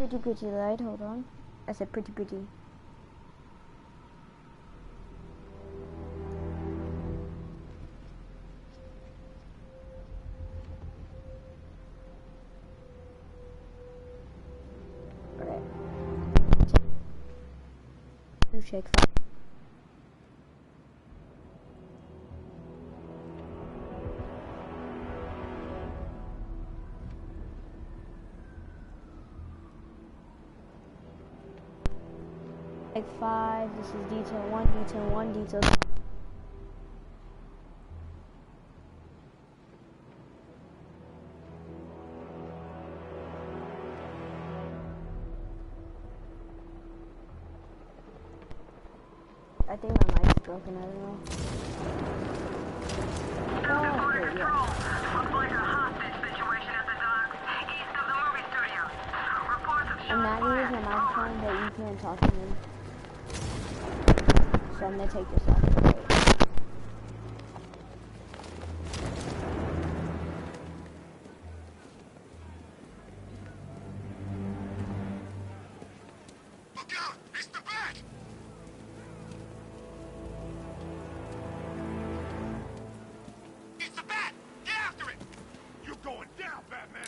Pretty light, hold on. I said pretty. Alright. Check. Like 5, this is detail 1, detail 2. I think my mic's broken, I don't know. Oh, wait, yeah. Looks like a hostage situation at the docks, east of the movie studios. Reports of I'm not gonna use my microphone, but you can't talk to me. So I'm gonna take this off. Look out! It's the bat! It's the bat! Get after it! You're going down, Batman!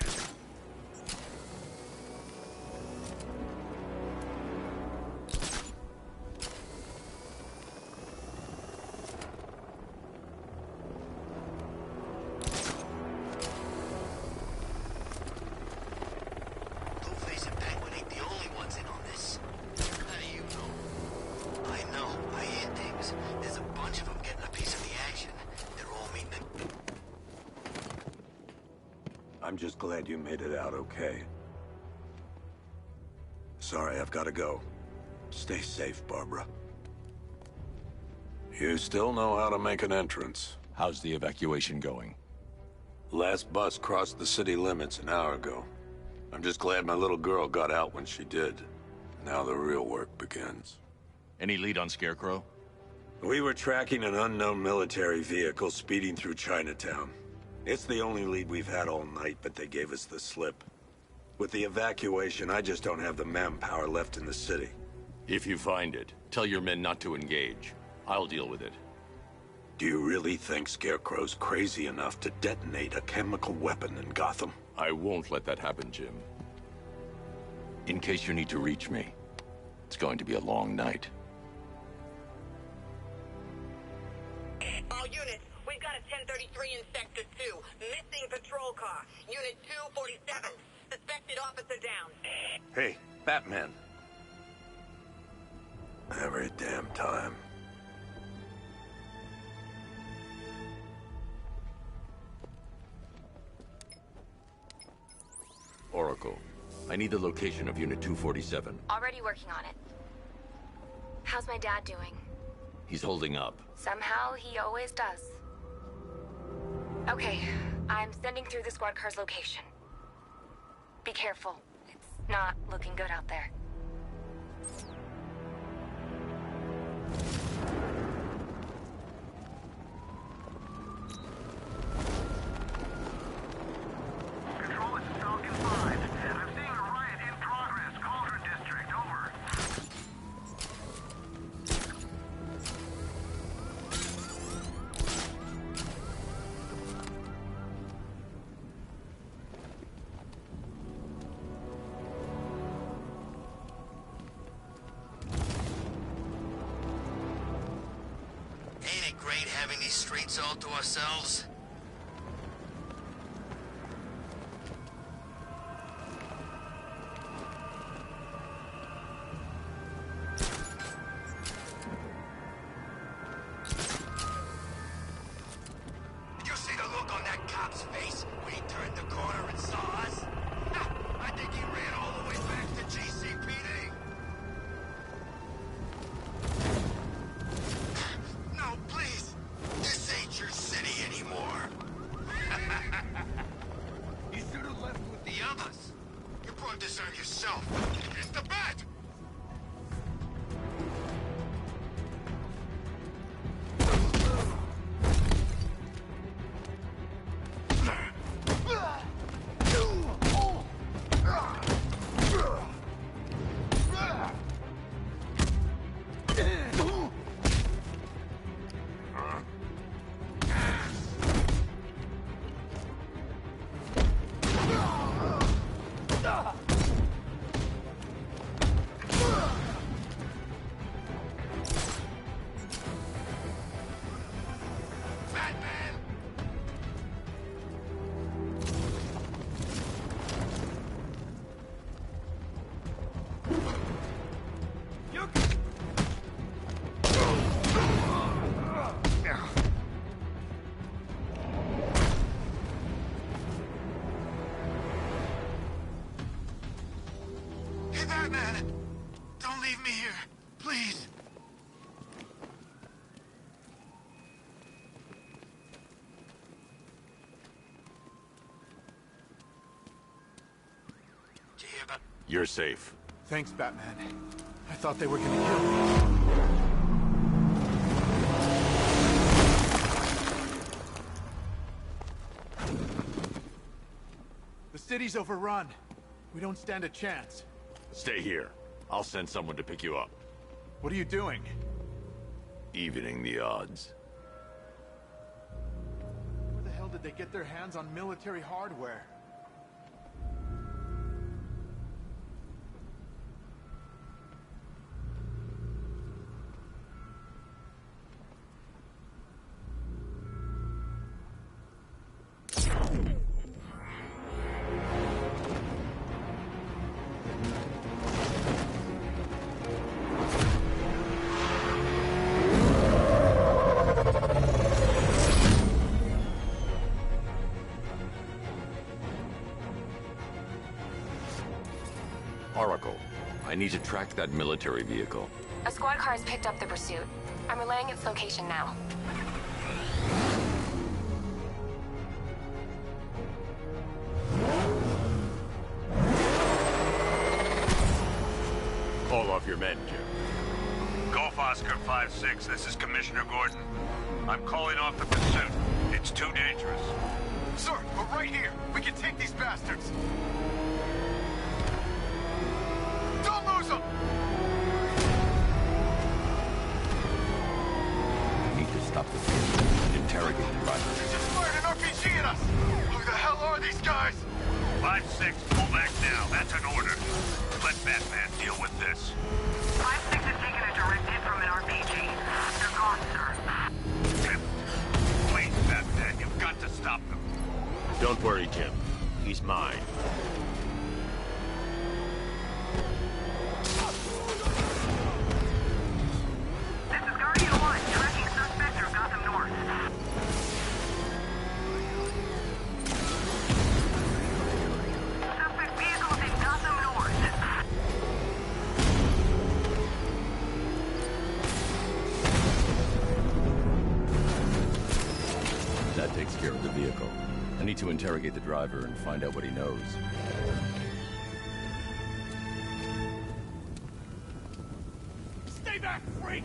I'm just glad you made it out okay. Sorry, I've got to go. Stay safe, Barbara. You still know how to make an entrance. How's the evacuation going? Last bus crossed the city limits an hour ago. I'm just glad my little girl got out when she did. Now the real work begins. Any lead on Scarecrow? We were tracking an unknown military vehicle speeding through Chinatown. It's the only lead we've had all night, but they gave us the slip. With the evacuation, I just don't have the manpower left in the city. If you find it, tell your men not to engage. I'll deal with it. Do you really think Scarecrow's crazy enough to detonate a chemical weapon in Gotham? I won't let that happen, Jim. In case you need to reach me, it's going to be a long night. All units, we've got a 1033 in Sector 2. Missing patrol car. Unit 247. Suspected officer down. Hey, Batman. Every damn time. Oracle, I need the location of Unit 247. Already working on it. How's my dad doing? He's holding up. Somehow, he always does. Okay, I'm sending through the squad car's location. Be careful. It's not looking good out there. Control, this is Falcon 5. I'm seeing a riot in progress. Cauldron District, over. Ain't it great having these streets all to ourselves? Did you see the look on that cop's face when he turned the corner and saw us? Ha! I think he ran all the way back to GCPD. No, please. This ain't your city anymore. You should have left with the others. You brought this on yourself. It's the bat. Batman! Don't leave me here, please. Did you hear about... You're safe. Thanks, Batman. I thought they were gonna kill me. The city's overrun. We don't stand a chance. Stay here. I'll send someone to pick you up. What are you doing? Evening the odds. Where the hell did they get their hands on military hardware? Oracle, I need to track that military vehicle. A squad car has picked up the pursuit. I'm relaying its location now. Call off your men, Jim. Golf Oscar 5-6, this is Commissioner Gordon. I'm calling off the pursuit. It's too dangerous. Sir, we're right here. We can take these bastards. Don't lose them! I need to stop the vehicle and interrogate the driver. They just fired an RPG at us! Who the hell are these guys? 5-6, pull back now. That's an order. Let Batman deal with this. 5-6 has taken a direct hit from an RPG. They're gone, sir. Please, Batman, you've got to stop them. Don't worry, Jim. He's mine. This is Guardian 1, tracking suspect through Gotham North. Suspect vehicles in Gotham North. That takes care of the vehicle. I need to interrogate the driver and find out what he knows. Stay back, freak!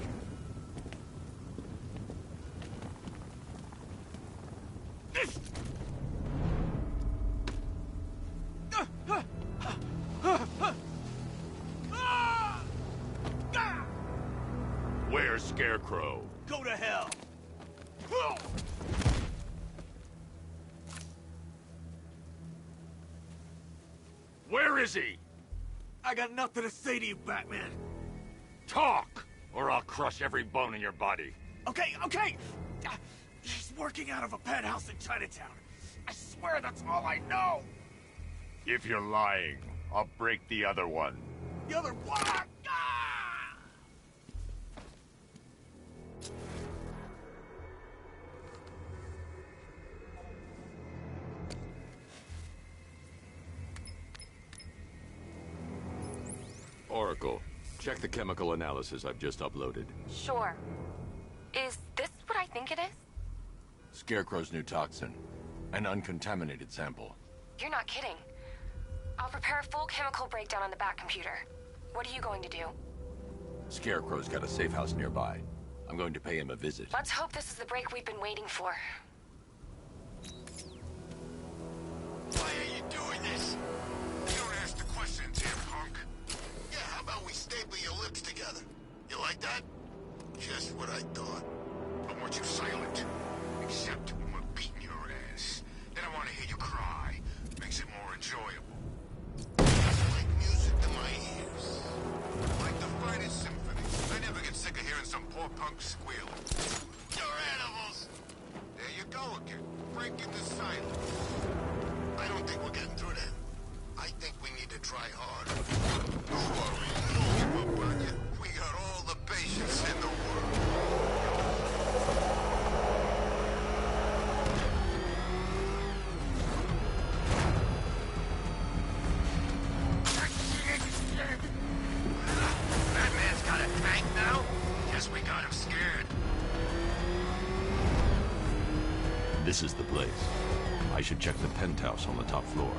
Where's Scarecrow? Go to hell! Where is he? I got nothing to say to you, Batman. Talk, or I'll crush every bone in your body. Okay. He's working out of a penthouse in Chinatown. I swear that's all I know. If you're lying, I'll break the other one. The other one. Oracle, check the chemical analysis I've just uploaded. Sure. Is this what I think it is? Scarecrow's new toxin. An uncontaminated sample. You're not kidding. I'll prepare a full chemical breakdown on the back computer. What are you going to do? Scarecrow's got a safe house nearby. I'm going to pay him a visit. Let's hope this is the break we've been waiting for. Why are you doing this? You don't ask the questions here, punk. Yeah, how about we staple your lips together? You like that? Just what I thought. I want you silent. Except when we're beating your ass. Then I want to hear you cry. Makes it more enjoyable. Like music to my ears. Like the finest symphony. I never get sick of hearing some poor punk squealing. You're animals! There you go again. Breaking the silence. I don't think we're getting through that. I think we need to try harder. Don't worry. Don't give up on you. We got all the patience in the world. This is the place. I should check the penthouse on the top floor.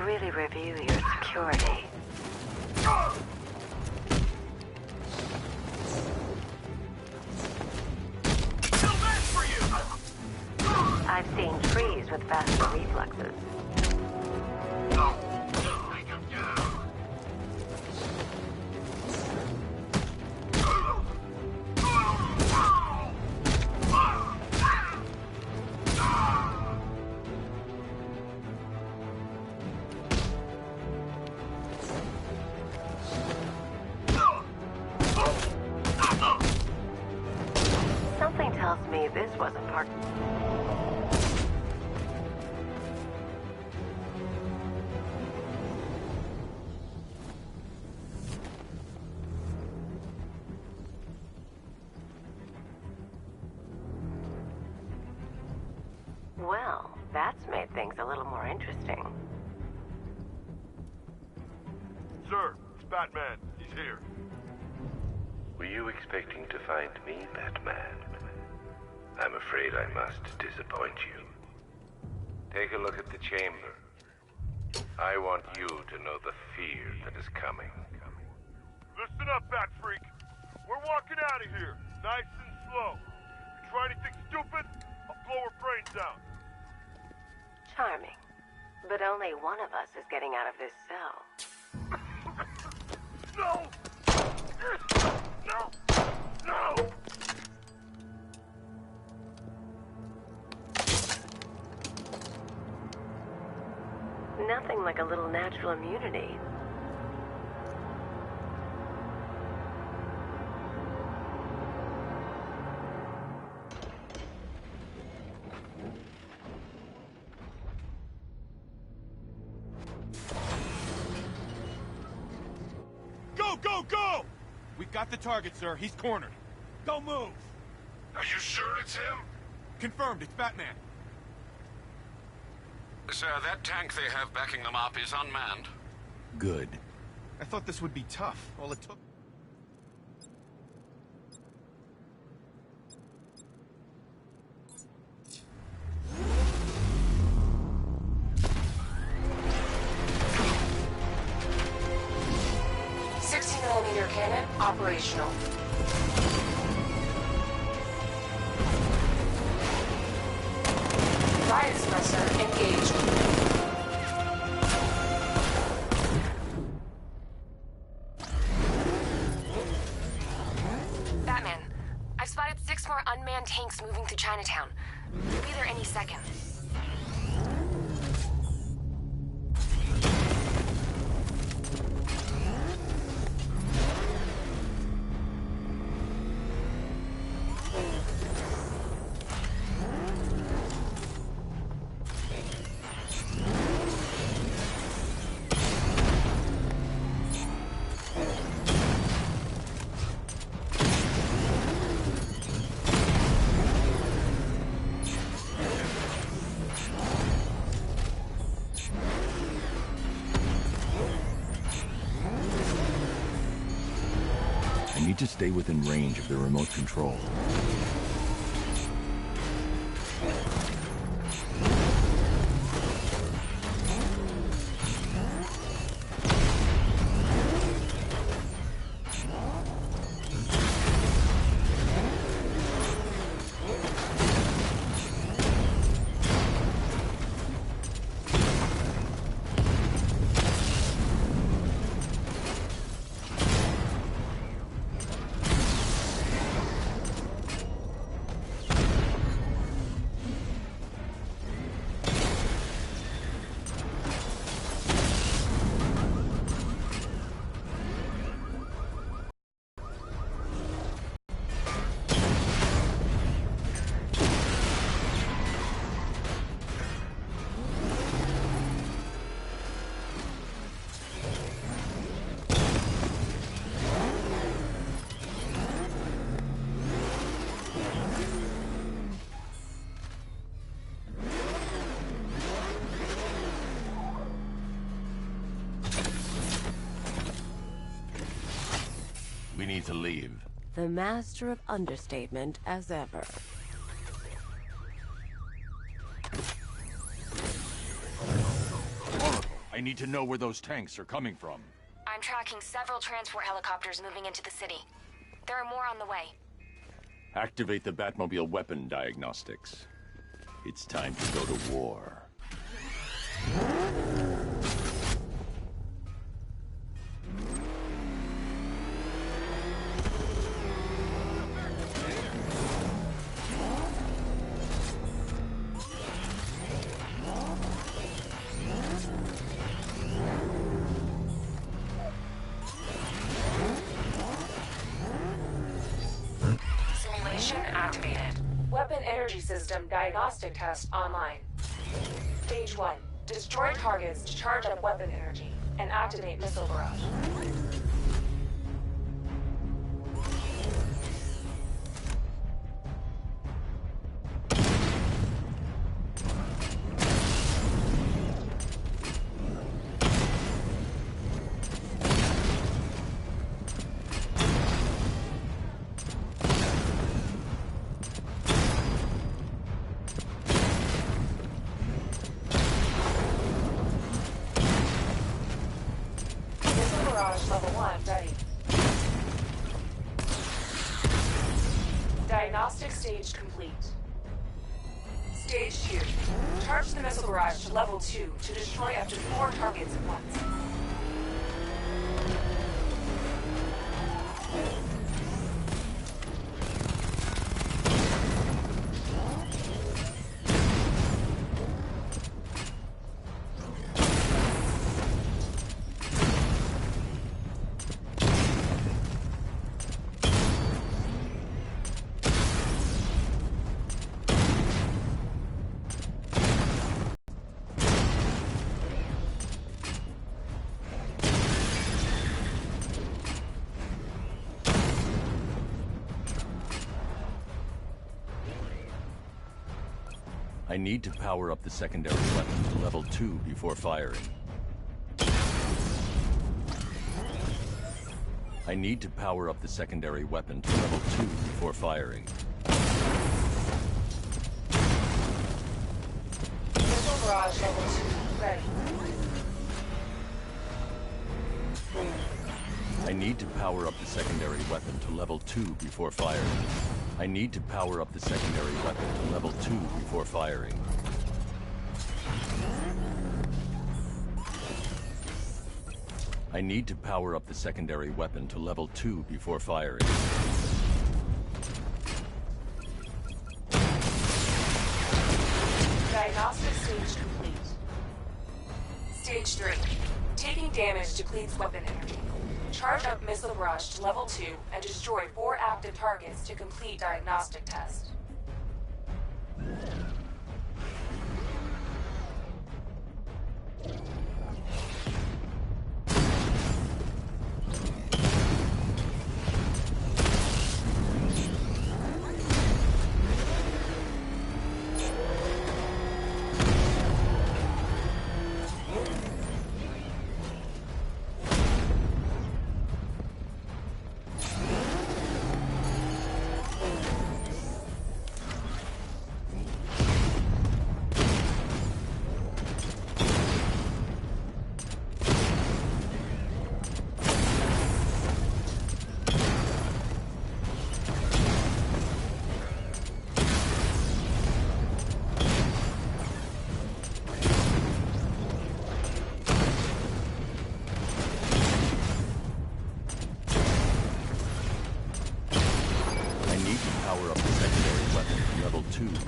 Really review your security. I've seen trees with faster reflexes. This wasn't part. Well, that's made things a little more interesting. Sir, it's Batman. He's here. Were you expecting to find me, Batman? I'm afraid I must disappoint you. Take a look at the chamber. I want you to know the fear that is coming. Listen up, Bat Freak. We're walking out of here, nice and slow. You try anything stupid, I'll blow her brains out. Charming. But only one of us is getting out of this cell. No! No! No! Nothing like a little natural immunity. got the target, sir. He's cornered. Go move! Are you sure it's him? Confirmed, it's Batman. Sir, that tank they have backing them up is unmanned. Good. I thought this would be tough. All it took... .60mm cannon operational. Riot suppressor engaged. Batman, I've spotted 6 more unmanned tanks moving through Chinatown. They'll be there any second. I need to stay within range of the remote control. We need to leave. The master of understatement as ever. Oracle, I need to know where those tanks are coming from. I'm tracking several transport helicopters moving into the city. There are more on the way. Activate the Batmobile weapon diagnostics. It's time to go to war. Simulation activated. Weapon energy system diagnostic test online. Stage 1. Destroy targets to charge up weapon energy and activate missile barrage. Level 1 ready. Diagnostic stage complete. Stage 2. Charge the missile barrage to level 2 to destroy up to 4 targets at once. I need to power up the secondary weapon to level 2 before firing. I need to power up the secondary weapon to level 2 before firing. Missile barrage level 2 ready. I need to power up the secondary weapon to level 2 before firing. I need to power up the secondary weapon to level 2 before firing. I need to power up the secondary weapon to level 2 before firing. Diagnostic stage complete. Stage 3. Taking damage depletes weapon energy. Charge up missile barrage to level 2 and destroy 4 active targets to complete diagnostic test.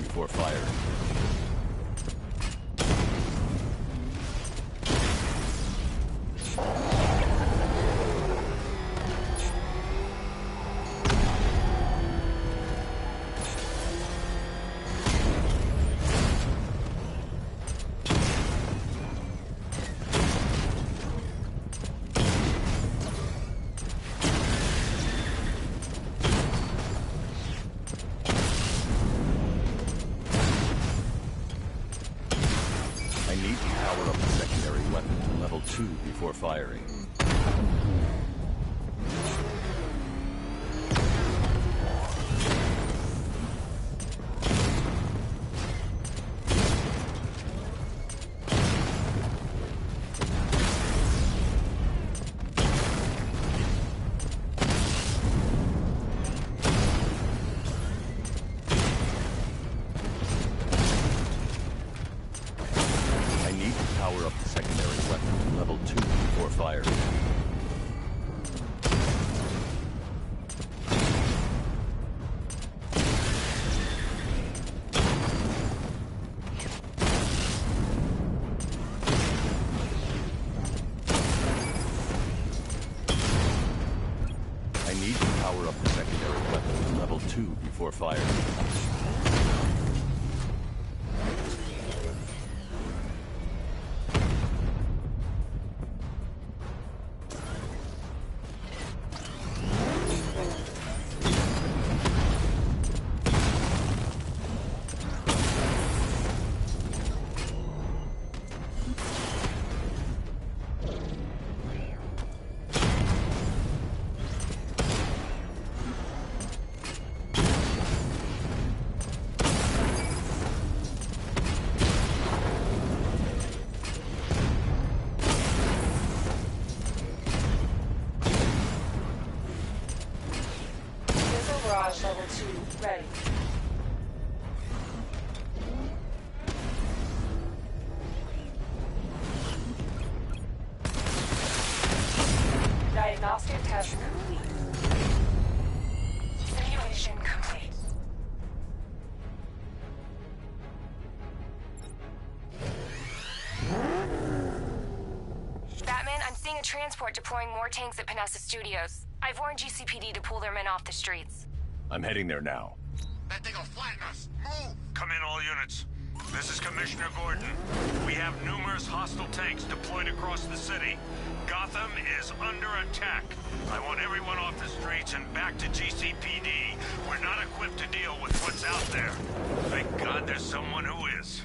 Before firing. Before firing. Before firing. Barrage level 2 ready. Diagnostic test complete. Simulation complete. Batman, I'm seeing a transport deploying more tanks at Panessa Studios. I've warned GCPD to pull their men off the streets. I'm heading there now. That thing will flatten us. Move! Come in, all units. This is Commissioner Gordon. We have numerous hostile tanks deployed across the city. Gotham is under attack. I want everyone off the streets and back to GCPD. We're not equipped to deal with what's out there. Thank God there's someone who is.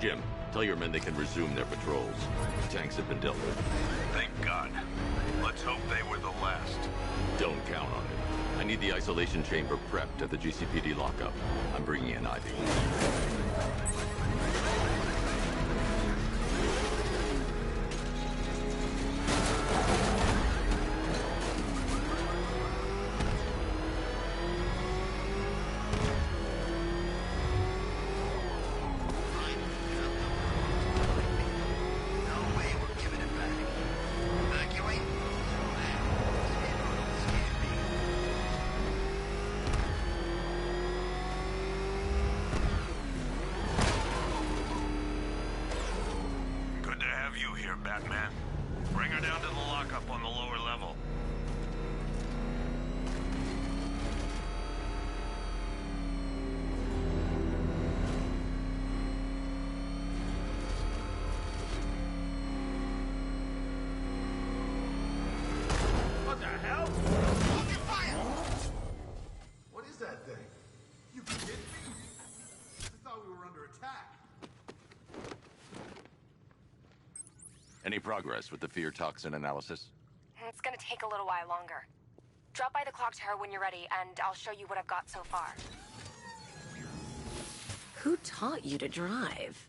Jim, tell your men they can resume their patrols. The tanks have been dealt with. Thank God. Let's hope they were the last. Don't count on it. I need the isolation chamber prepped at the GCPD lockup. I'm bringing in Ivy. Batman. Bring her down to the lockup on the lower level. What the hell? Fucking fire! What is that thing? You kidding me? I thought we were under attack. Any progress with the fear toxin analysis? It's gonna take a little while longer. Drop by the clock tower when you're ready, and I'll show you what I've got so far. Who taught you to drive?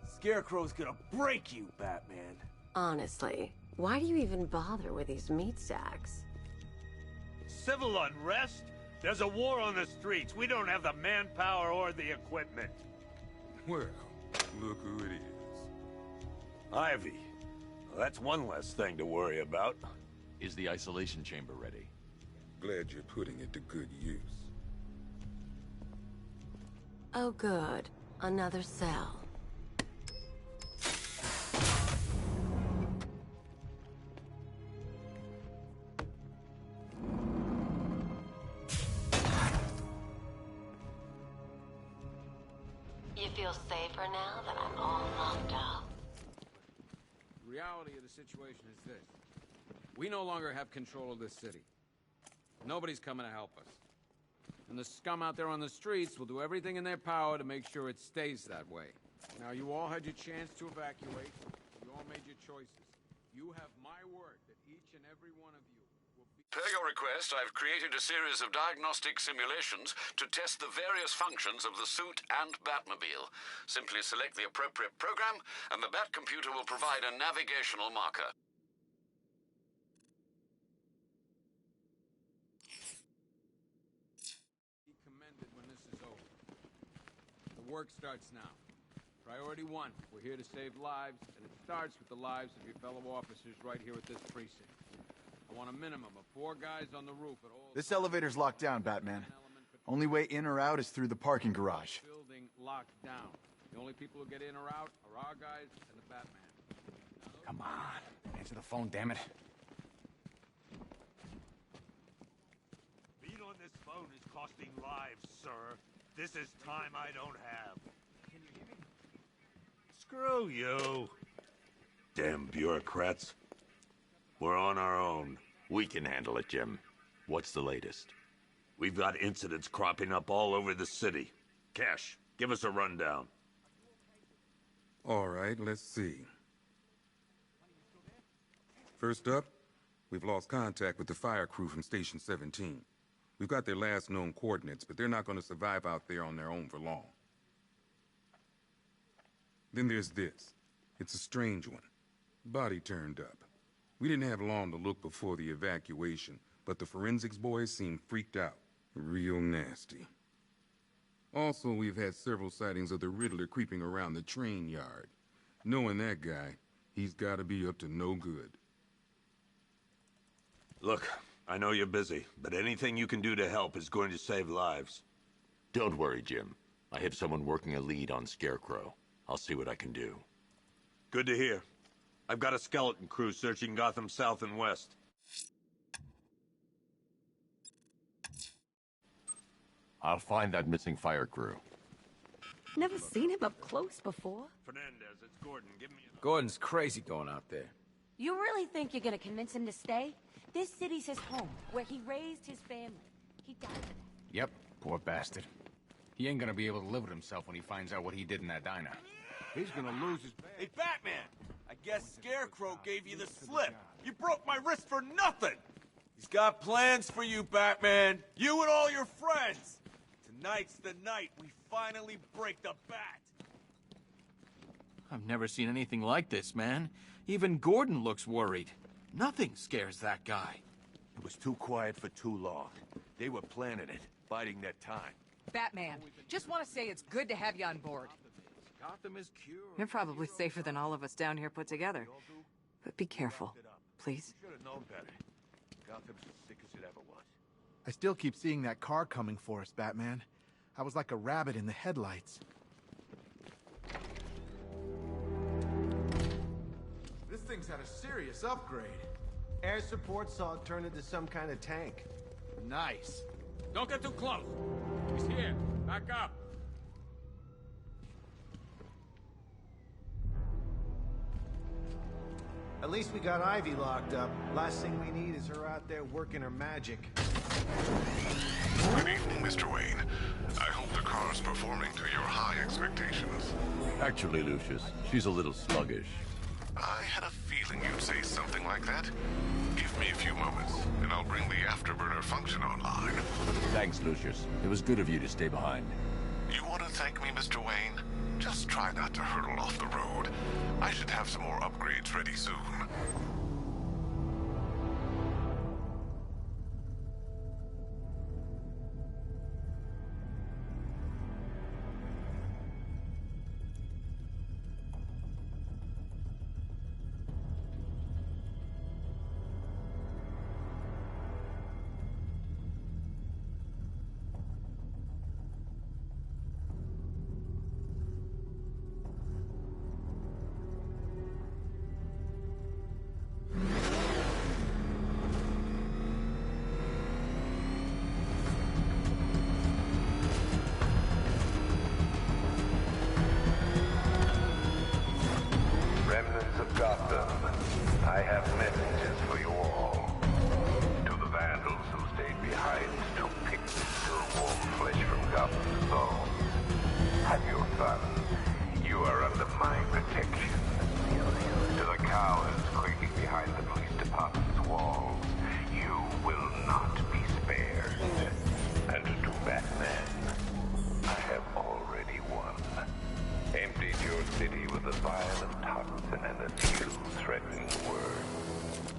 Scarecrow's gonna break you, Batman. Honestly, why do you even bother with these meat sacks? Civil unrest? There's a war on the streets. We don't have the manpower or the equipment. Well, look who it is. Ivy. Well, that's one less thing to worry about. Is the isolation chamber ready? Glad you're putting it to good use. Oh good. Another cell. You feel safer now that I'm all locked up? The reality of the situation is this. We no longer have control of this city. Nobody's coming to help us. And the scum out there on the streets will do everything in their power to make sure it stays that way. Now, you all had your chance to evacuate. You all made your choices. You have my word that each and every one of you will be... Per your request, I've created a series of diagnostic simulations to test the various functions of the suit and Batmobile. Simply select the appropriate program, and the Bat computer will provide a navigational marker. Be commended when this is over. The work starts now. Priority 1, we're here to save lives, and it starts with the lives of your fellow officers right here at this precinct. I want a minimum of 4 guys on the roof at all. This elevator's locked down, Batman. Only way in or out is through the parking garage. Building locked down. The only people who get in or out are our guys and the Batman. Come on. Answer the phone, damn it. Being on this phone is costing lives, sir. This is time I don't have. Can you hear me? Screw you. Damn bureaucrats. We're on our own. We can handle it, Jim. What's the latest? We've got incidents cropping up all over the city. Cash, give us a rundown. All right, let's see. First up, we've lost contact with the fire crew from Station 17. We've got their last known coordinates, but they're not going to survive out there on their own for long. Then there's this. It's a strange one. Body turned up. We didn't have long to look before the evacuation, but the forensics boys seemed freaked out. Real nasty. Also, we've had several sightings of the Riddler creeping around the train yard. Knowing that guy, he's got to be up to no good. Look, I know you're busy, but anything you can do to help is going to save lives. Don't worry, Jim. I have someone working a lead on Scarecrow. I'll see what I can do. Good to hear. I've got a skeleton crew searching Gotham South and West. I'll find that missing fire crew. Never seen him up close before. Fernandez, it's Gordon. Give me a... Gordon's crazy going out there. You really think you're gonna convince him to stay? This city's his home, where he raised his family. He died for that. Yep, poor bastard. He ain't gonna be able to live with himself when he finds out what he did in that diner. He's gonna lose his... Hey, Batman! I guess Scarecrow gave you the slip. You broke my wrist for nothing! He's got plans for you, Batman. You and all your friends. Tonight's the night we finally break the Bat. I've never seen anything like this, man. Even Gordon looks worried. Nothing scares that guy. It was too quiet for too long. They were planning it, biding their time. Batman, just want to say it's good to have you on board. Gotham is cured. You're probably safer than all of us down here put together. But be careful, please. Should have known better. Gotham's as sick as it ever was. I still keep seeing that car coming for us, Batman. I was like a rabbit in the headlights. This thing's had a serious upgrade. Air support saw it turn into some kind of tank. Nice. Don't get too close. He's here. Back up. At least we got Ivy locked up. Last thing we need is her out there working her magic. Good evening, Mr. Wayne. I hope the car's performing to your high expectations. Actually, Lucius, she's a little sluggish. I had a feeling you'd say something like that. Give me a few moments, and I'll bring the afterburner function online. Thanks, Lucius. It was good of you to stay behind. You want to thank me, Mr. Wayne? Just try not to hurtle off the road. I should have some more upgrades ready soon. violent toxin and a few threatening words.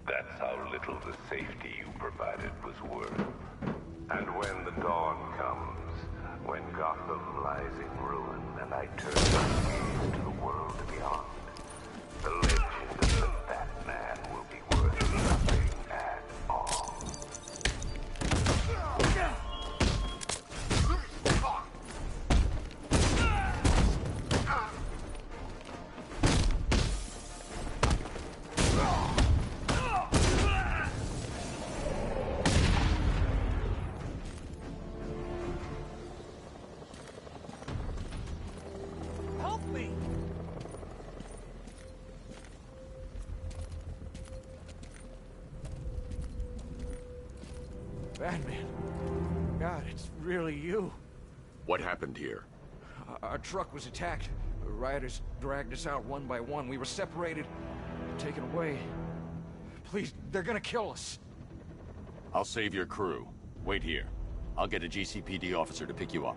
That's how little the safety you provided was worth. And when the dawn comes, when Gotham lies in ruin and I turn my gaze to the world beyond, the legend of the Batman will be worth nothing at all. Help me! Batman. God, it's really you. What happened here? Our truck was attacked. The rioters dragged us out one by one. We were separated, taken away. Please, they're gonna kill us. I'll save your crew. Wait here. I'll get a GCPD officer to pick you up.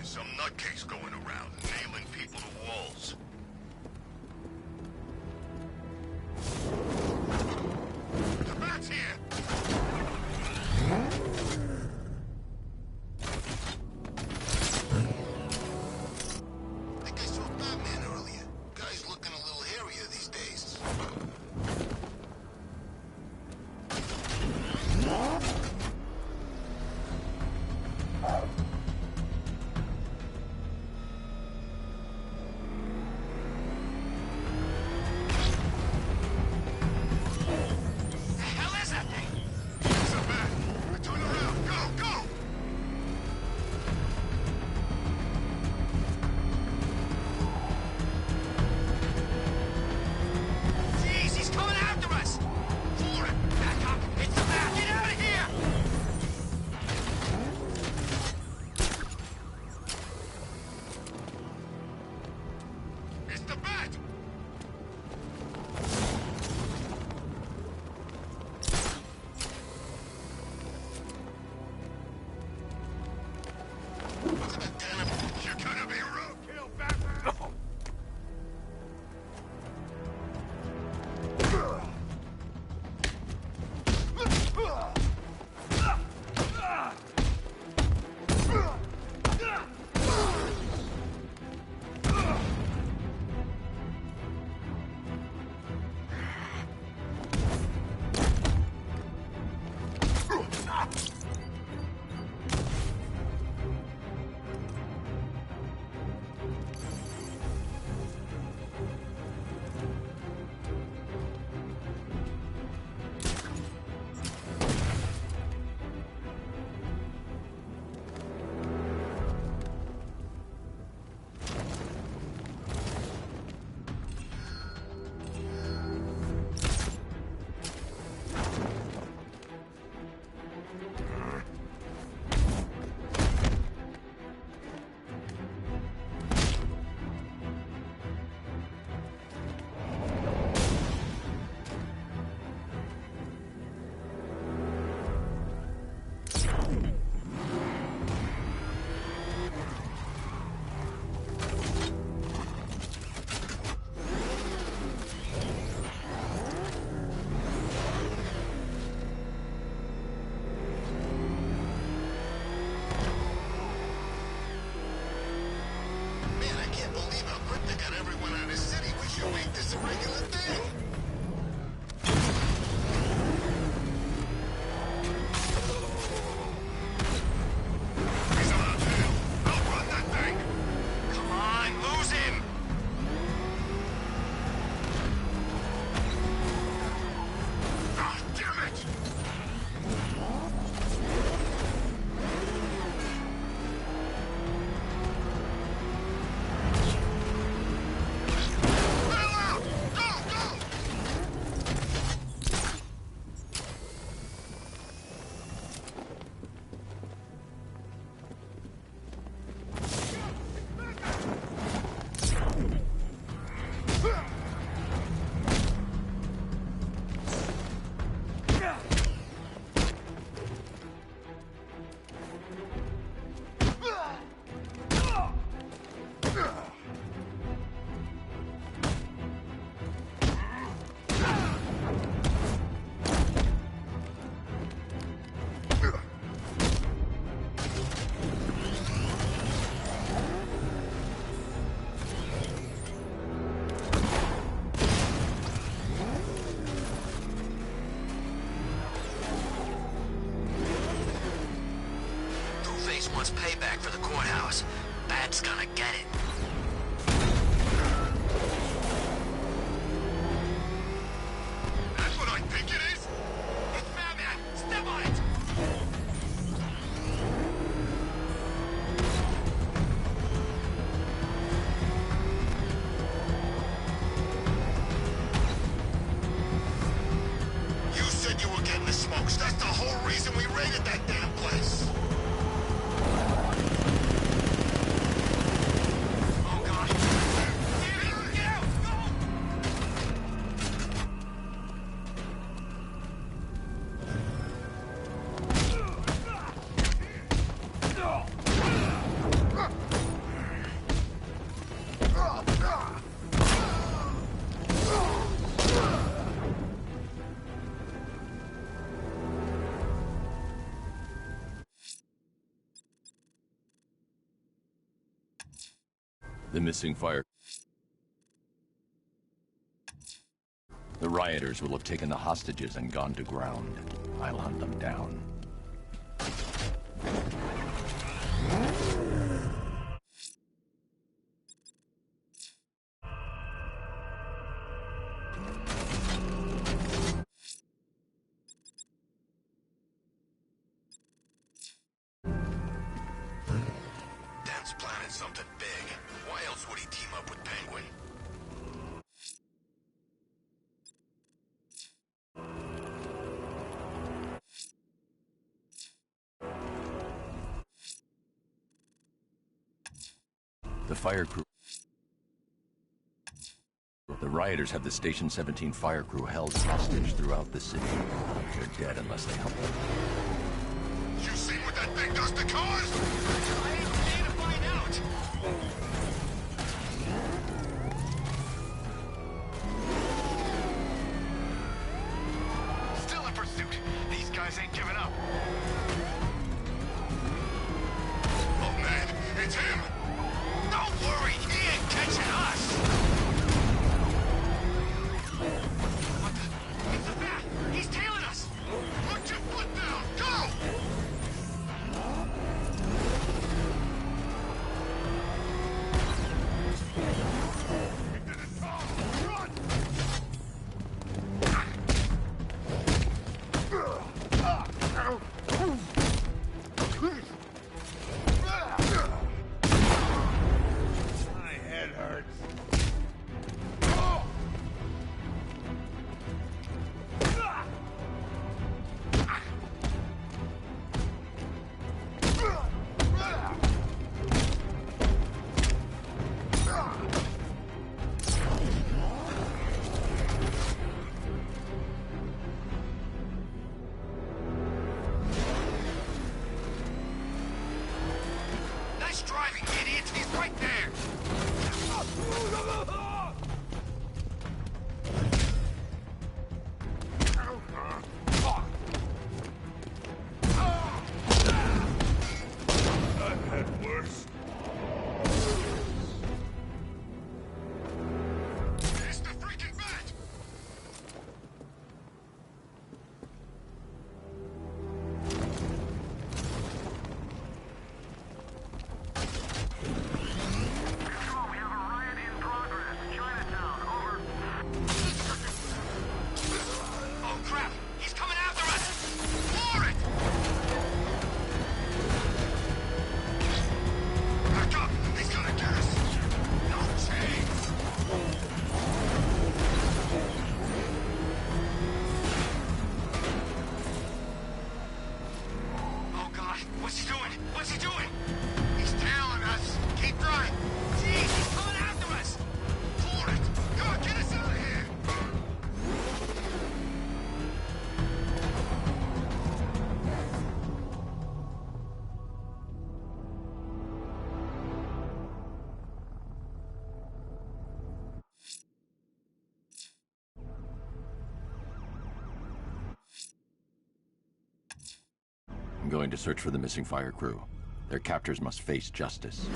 Some nutcase going around, nailing people to walls. The bat's here! I think I saw Batman earlier. Guy's looking a little hairier these days. just wants payback for the courthouse. Bad's gonna get it. That's what I think it is? It's Batman! Step on it! You said you were getting the smokes. That's the whole reason we raided that damn place. Oh, God. Get out! The missing fire. The rioters will have taken the hostages and gone to ground. I'll hunt them down. Dan's planning something big. Why else would he team up with Penguin? The fire crew. The rioters have the Station 17 fire crew held hostage throughout the city. They're dead unless they help them. You see what that thing does to cars? I ain't here to find out! Still in pursuit. These guys ain't giving up. Oh man, it's him! Don't worry, he ain't catching us! What the? It's a bat! He's tailing us! Put your foot down! Go! My head hurts. Nice driving, idiot! He's right there! I've had worse. It's the freaking bat! Control, we have a riot in progress. Chinatown, over. Oh crap! He's coming after us! For it! Back up! He's gonna get us! No chance! Oh God! What's he doing? What's he doing? He's tailing us! Keep trying! Jeez, he's coming after us! For it! Come on, get us out of here! I'm going to search for the missing fire crew. Their captors must face justice.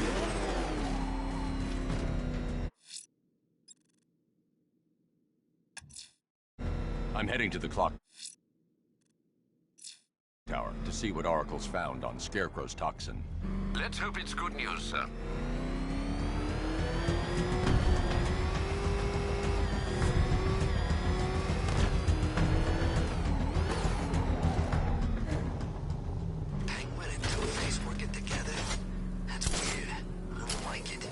I'm heading to the clock tower to to see what Oracle's found on Scarecrow's toxin. Let's hope it's good news, sir. Penguin and Two-Face working together? That's weird. I don't like it.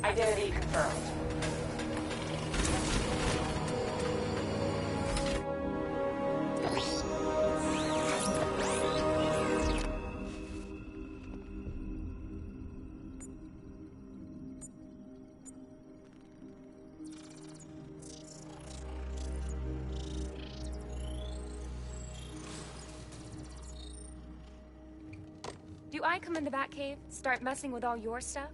Identity confirmed. Do I come in the Batcave, start messing with all your stuff?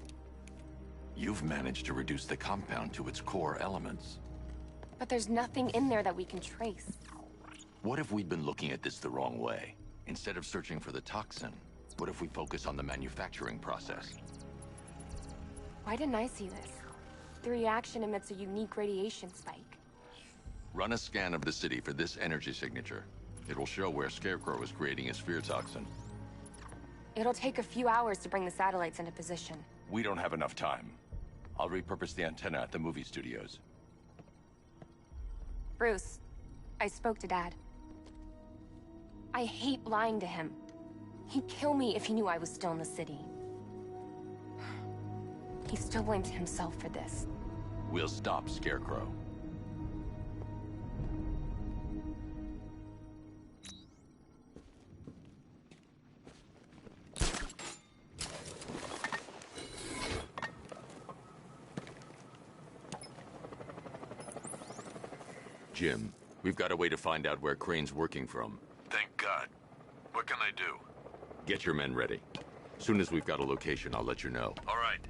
You've managed to reduce the compound to its core elements. But there's nothing in there that we can trace. What if we'd been looking at this the wrong way? Instead of searching for the toxin, what if we focus on the manufacturing process? Why didn't I see this? The reaction emits a unique radiation spike. Run a scan of the city for this energy signature. It will show where Scarecrow is creating his fear toxin. It'll take a few hours to bring the satellites into position. We don't have enough time. I'll repurpose the antenna at the movie studios. Bruce, I spoke to Dad. I hate lying to him. He'd kill me if he knew I was still in the city. He still blames himself for this. We'll stop Scarecrow. Jim, we've got a way to find out where Crane's working from. Thank God. What can I do? Get your men ready. Soon as we've got a location, I'll let you know. All right.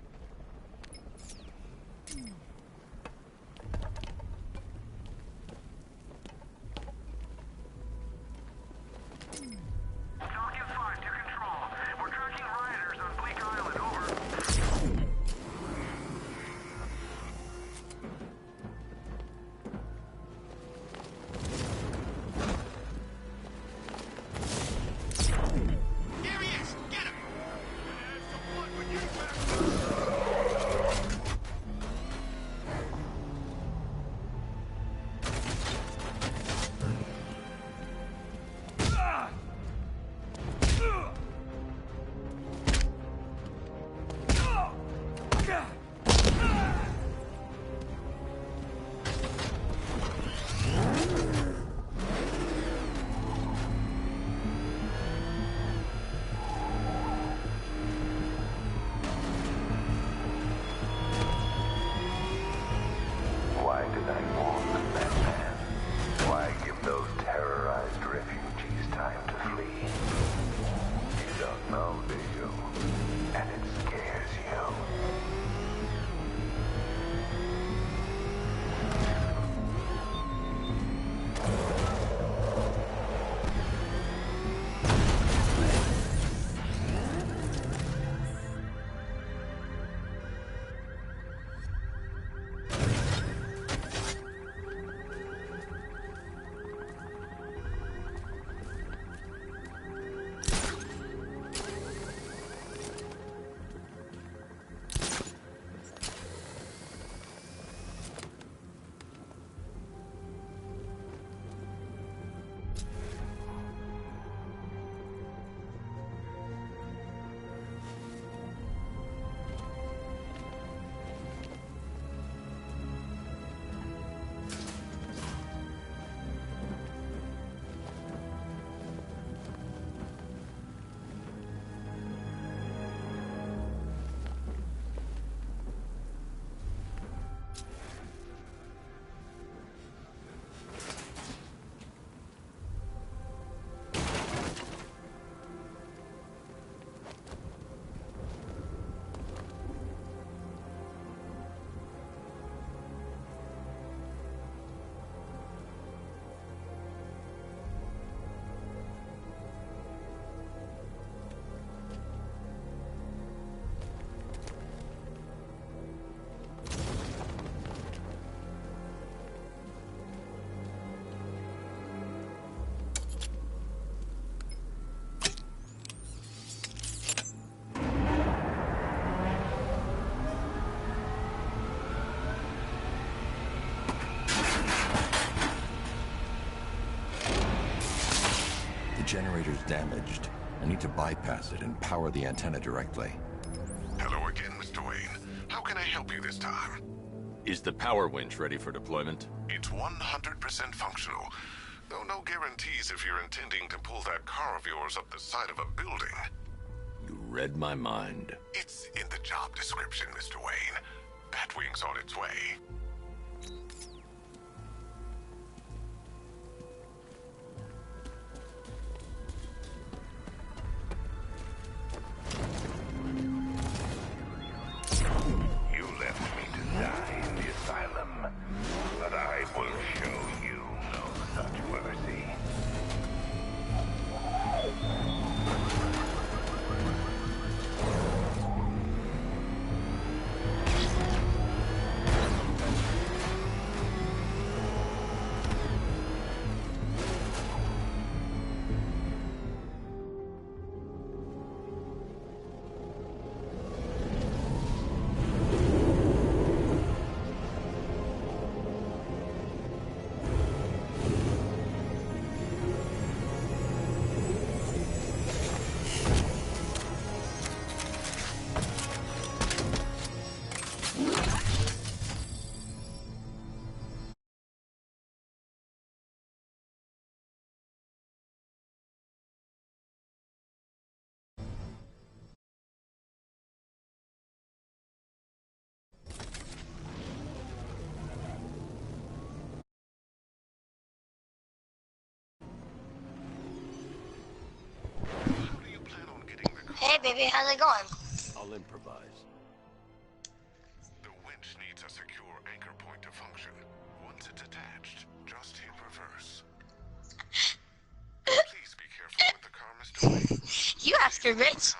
Falcon 5 to control. We're tracking rioters on Bleak Island, over. Here he is! Get him! Some luck with you, Batman. generator's damaged. I need to bypass it and power the antenna directly. Hello again, Mr. Wayne. How can I help you this time? Is the power winch ready for deployment? It's 100% functional. Though no guarantees if you're intending to pull that car of yours up the side of a building. You read my mind. It's in the job description, Mr. Wayne. Batwing's on its way. You left me to die in the asylum, but I will show you no such mercy. Hey, baby, how's it going? I'll improvise. The winch needs a secure anchor point to function. Once it's attached, just hit reverse. Please be careful with the car, Mr. Wayne. You asked her, bitch.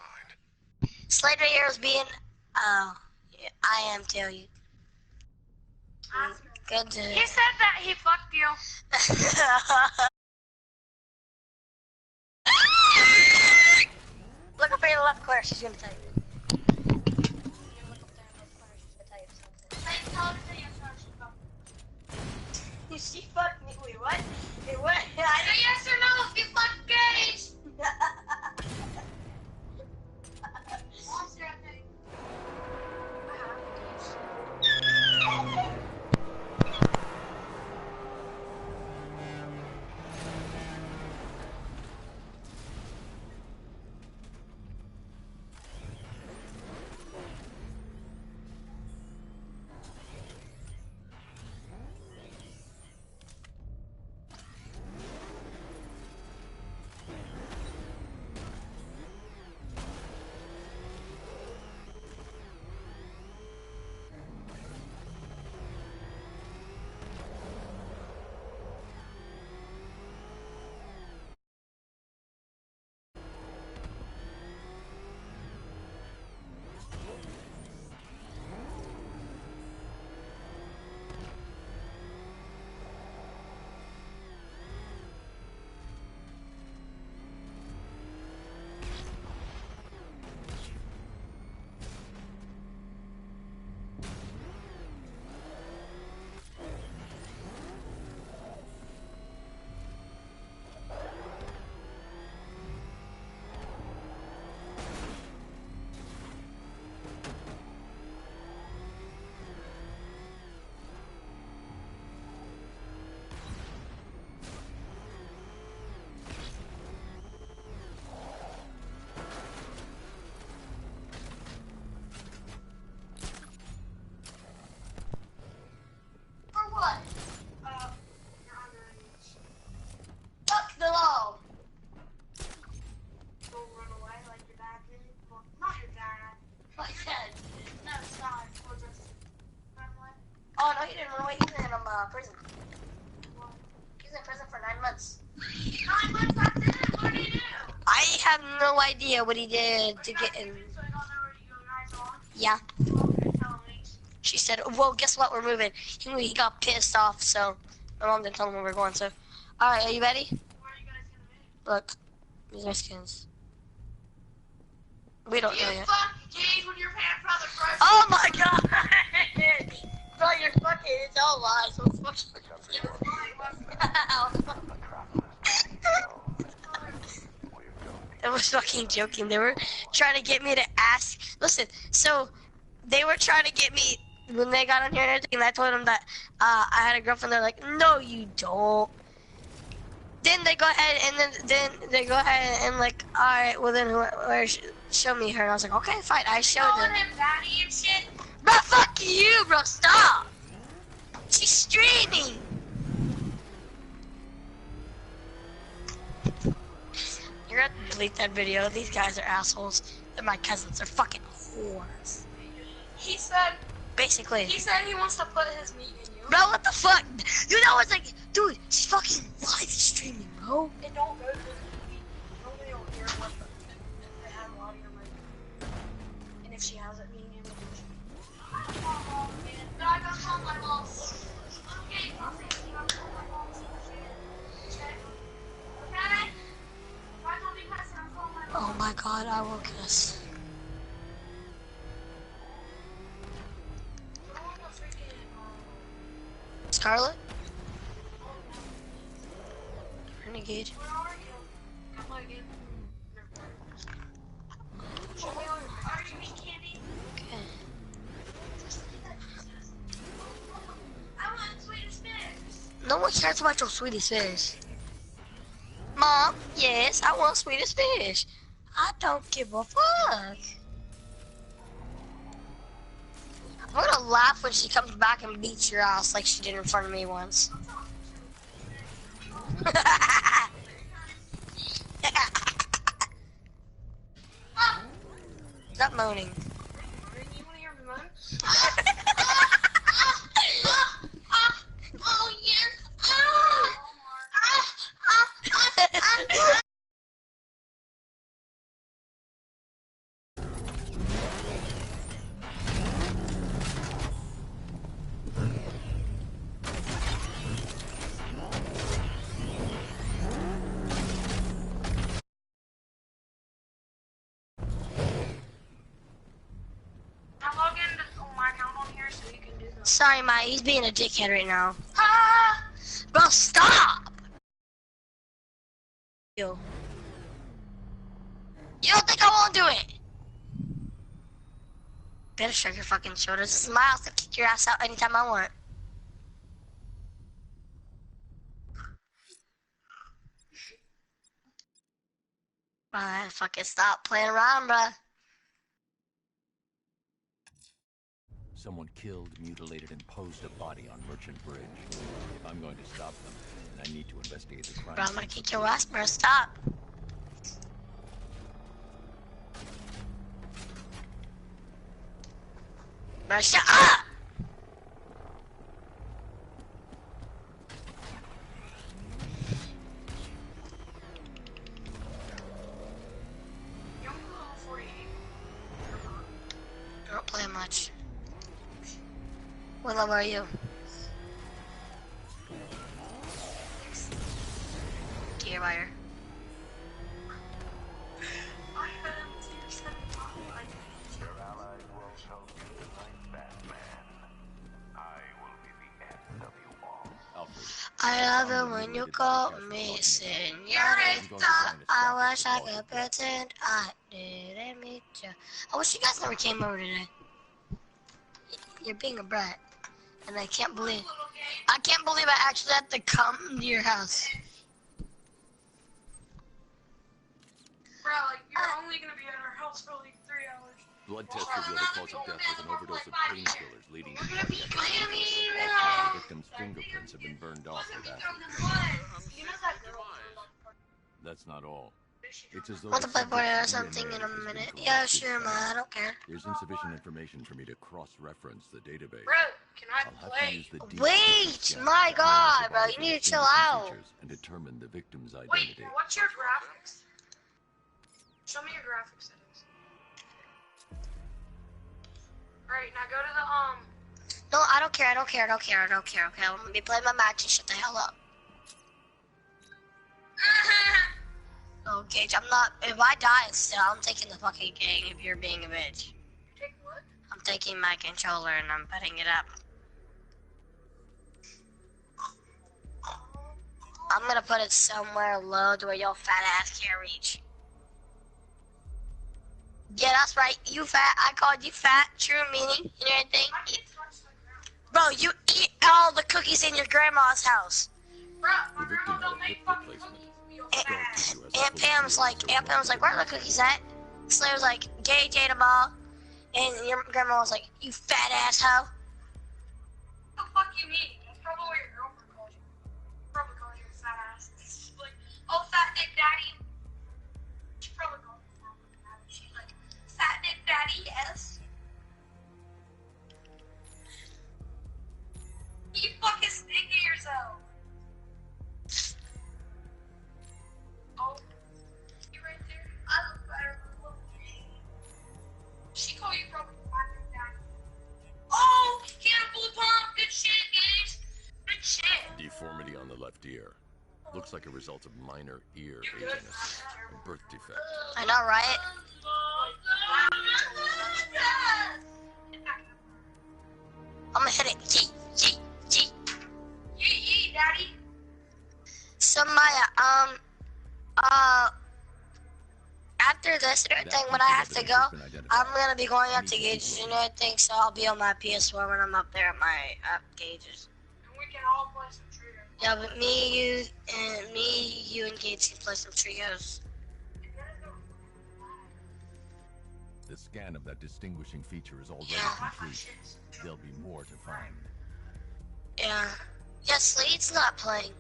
Slide right here was being... Oh, yeah, I am tell you. Good to... He said that he fucked you. Look up in the left corner, she's gonna tell you. She fucked me. Wait, what? Wait, what? Say yes or no if you fuck gays. Oh, no, he didn't run away. He's in prison. He's in prison for 9 months. 9 months, that's it? What did he do? I have no idea what he did to get in. Yeah. She said, well, guess what? We're moving. He got pissed off, so my mom didn't tell him where we're going, so. Alright, are you ready? Where are you guys gonna be? Look. These are skins. We don't know yet. You fuck gays when your parents brother first. Oh my god! Bro, you're fucking, it's all lies. So fucking I was fucking joking. They were trying to get me to ask. Listen, so they were trying to get me when they got on here and everything, and I told them that I had a girlfriend. They're like, no, you don't. Then they go ahead and then they go ahead and like, all right, well then show me her. And I was like, okay, fine. I showed them. Daddy and shit. Bro, fuck you, bro. Stop. She's streaming. You're gonna delete that video. These guys are assholes. They're my cousins. They're fucking whores. He said. Basically. He said he wants to put his meat in you. Bro, what the fuck? Dude, that was like, dude, she's fucking live streaming, bro. It don't go to the TV. Nobody will hear what they have audio like. And if she has it being able to. I don't know, man. But I gotta call my mom. Okay, I'll say something. I'll call my mom. Okay? Okay? If I don't be passing, I'll call my mom. Oh my god, I will kiss. Scarlet? Renegade. Where are you? Come on again. Show me all your are you eating candy? Okay. I want Swedish fish. No one cares about your Swedish fish. Mom, yes, I want Swedish fish. I don't give a fuck. I'm gonna laugh when she comes back and beats your ass like she did in front of me once. Stop moaning. You wanna hear me moan? Oh, yes. Now log into my account on here so you can do this. Sorry, Mike, he's being a dickhead right now. Ah! Bro, stop! Yo. You don't think I won't do it? Better shrug your fucking shoulders. This is my house. I'll kick your ass out anytime I want. Alright, fucking stop playing around, bruh. Someone killed, mutilated, and posed a body on Merchant Bridge. If I'm going to stop them, then I need to investigate the crime. Bro, I'm gonna kick your ass, bro. Stop. Bro, shut up! You don't go level 48. I don't play much. What level are you? Gear buyer. I am tier 75. Your allies will help you tonight, Batman. I will be the end of you all. Alfred, I love it when you call me señorita. I wish I could pretend I didn't meet you. I wish you guys never came over today. You're being a brat. And I can't believe I actually had to come to your house. Bro, like, you're only gonna be at our house for like 3 hours. blood tests revealed the cause of death was an overdose of painkillers leading to You're gonna be cardiac clammy, arrest. The victim's fingerprints have been burned off with acid. You know that girl? That's not all. It's as though Want to play the party or subject's something DNA in a has been minute? corrupted Yeah, sure, man. I don't care. There's insufficient information for me to cross-reference the database. Bro, can I I'll have to play? use the deep Wait, scan my to God, analyze the bro, you body's need to chill innocent out. features and determine the victim's Wait, identity. what's your graphics? Show me your graphics settings. Alright, now go to the, No, I don't care. Okay, I'm gonna be playing my match and shut the hell up. Okay, I'm not. If I die still, I'm taking the fucking game if you're being a bitch. Take what? I'm taking my controller and I'm putting it up. I'm gonna put it somewhere low to where your fat ass can't reach. Yeah, that's right. You fat. I called you fat. True meaning and everything. Bro, you eat all the cookies in your grandma's house. The victim had a hip replacement. Aunt Pam's like, where are the cookies at? Slayer's like, gay Jada Ball. And your grandma was like, you fat asshole. What the fuck you mean? That's probably what your girlfriend calls you. Probably calls you a fat ass. Like, oh, fat dick daddy. She probably calls you fat dick daddy. She's like, fat dick daddy, yes. You fucking stink at yourself. Oh, you right there? I look better than what she called you probably fat dick daddy. Oh, cannibal pump. Good shit, guys. Good shit. Deformity on the left ear. Looks like a result of minor ear ageness. A birth defect. I know, right? I'm gonna hit it. Yeet, yeet, yeet. Yeet, yeet, daddy. So Maya, after this and everything, when I have to go, I'm gonna be going up to gauges and everything, so I'll be on my PS4 when I'm up there at my gauges. And we can all play some trios. Yeah, but me, you, and Gates can play some trios. The scan of that distinguishing feature is already complete. There'll be more to find. Yeah. Yeah, Slade's not playing.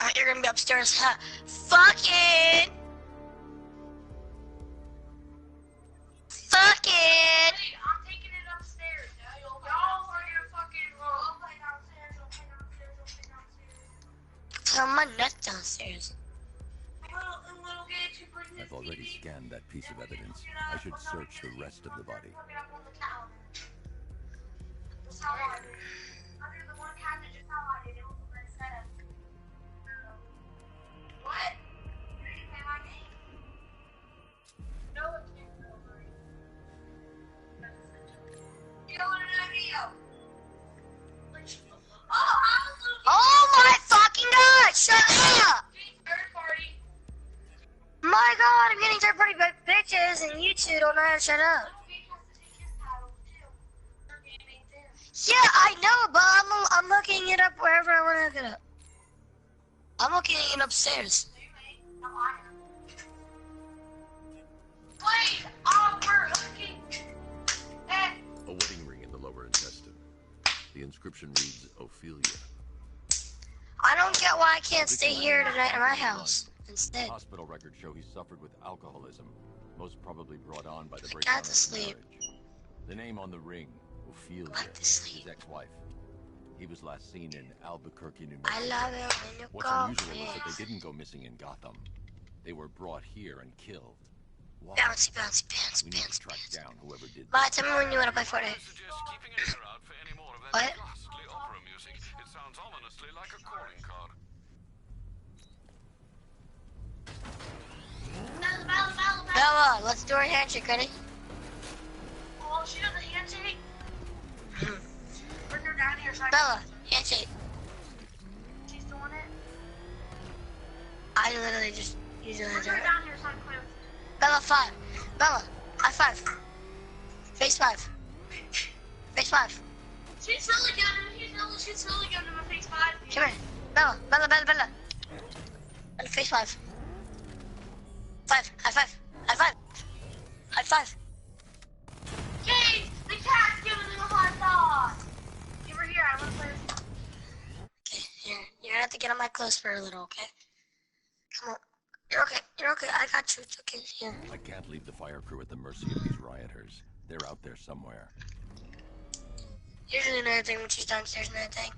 Alright, you're gonna be upstairs, huh? Fucking! Fucking! I'm taking it upstairs. Y'all are gonna fucking roll. I'll play downstairs. I'll play downstairs. I'll play downstairs. Put my nuts downstairs. Little gauge, you bring this I've already scanned that piece of evidence. I should search the rest of the body. That's how I did. Under the one cabinet, just how I did. It was a great setup. What? You didn't play my game. No, it can't go right. You don't want to know video. Oh my fucking god! Shut up! Third party. My god, I'm getting third party bitches and you two don't know how to shut up. Yeah, I know, but I'm looking it up wherever I want to look it up. I'm looking it upstairs. Wait, oh, we're hooking. A wedding ring in the lower intestine. The inscription reads Ophelia. I don't get why I can't stay here tonight at my house instead. Hospital records show he suffered with alcoholism, most probably brought on by the I breakdown got of to his sleep. marriage. The name on the ring, Ophelia, his ex-wife. He was last seen in Albuquerque, New Mexico. I love it when you What's go unusual was that fast. they didn't go missing in Gotham. They were brought here and killed. Why? Bouncy, bouncy, bouncy, We need bouncy. to track down whoever did Bye, this. tell me when you want to play Fortnite. What? Ghastly opera music. It sounds ominously like a calling card. Bella, let's do our handshake, ready? Oh, she does a handshake. Bring her down here so I Bella, handshake. She's doing it. I literally just use your Bring handshake. her down here so I can play with Bella, five. Bella, high five. Face five. Face five. She's really good. She's really good in my face five. Come here. Bella, Bella, Bella, Bella. And face five. Five. High five. High five. High five. Jeez, the cat's giving him a hot dog. Give her here. I want to play with you. Okay, here. You're gonna have to get on my clothes for a little, okay? Come on. You're okay. You're okay. I got you. It's okay. Here. I can't leave the fire crew at the mercy of these rioters. They're out there somewhere. You're doing everything when she's downstairs and everything,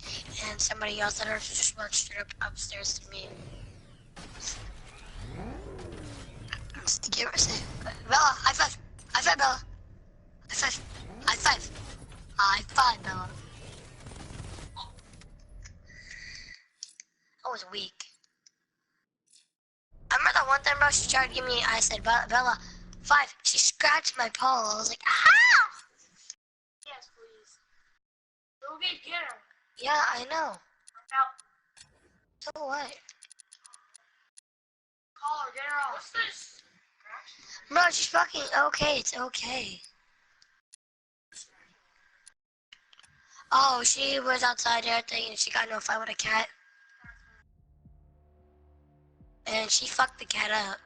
and somebody else at her just walked straight up upstairs to me. Just to give her a say, Bella, high five. High five, Bella. High five. High five. High five, Bella. That was weak. I remember that one time, bro, she tried to give me, I said, Bella, 5, she scratched my paw. I was like, ah! Yes, please. Go get her. Yeah, I know. Out. So what? Call her, get her off. What's this? Bro, she's fucking okay. It's okay. Oh, she was outside there thing and she got into a fight with a cat. And she fucked the cat up.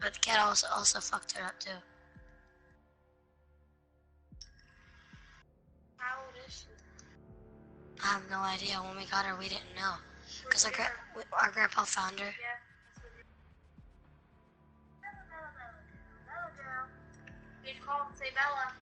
But the cat also fucked her up too. How old is she? I have no idea. When we got her, we didn't know. Because our grandpa found her. Yeah. Please call and say Bella.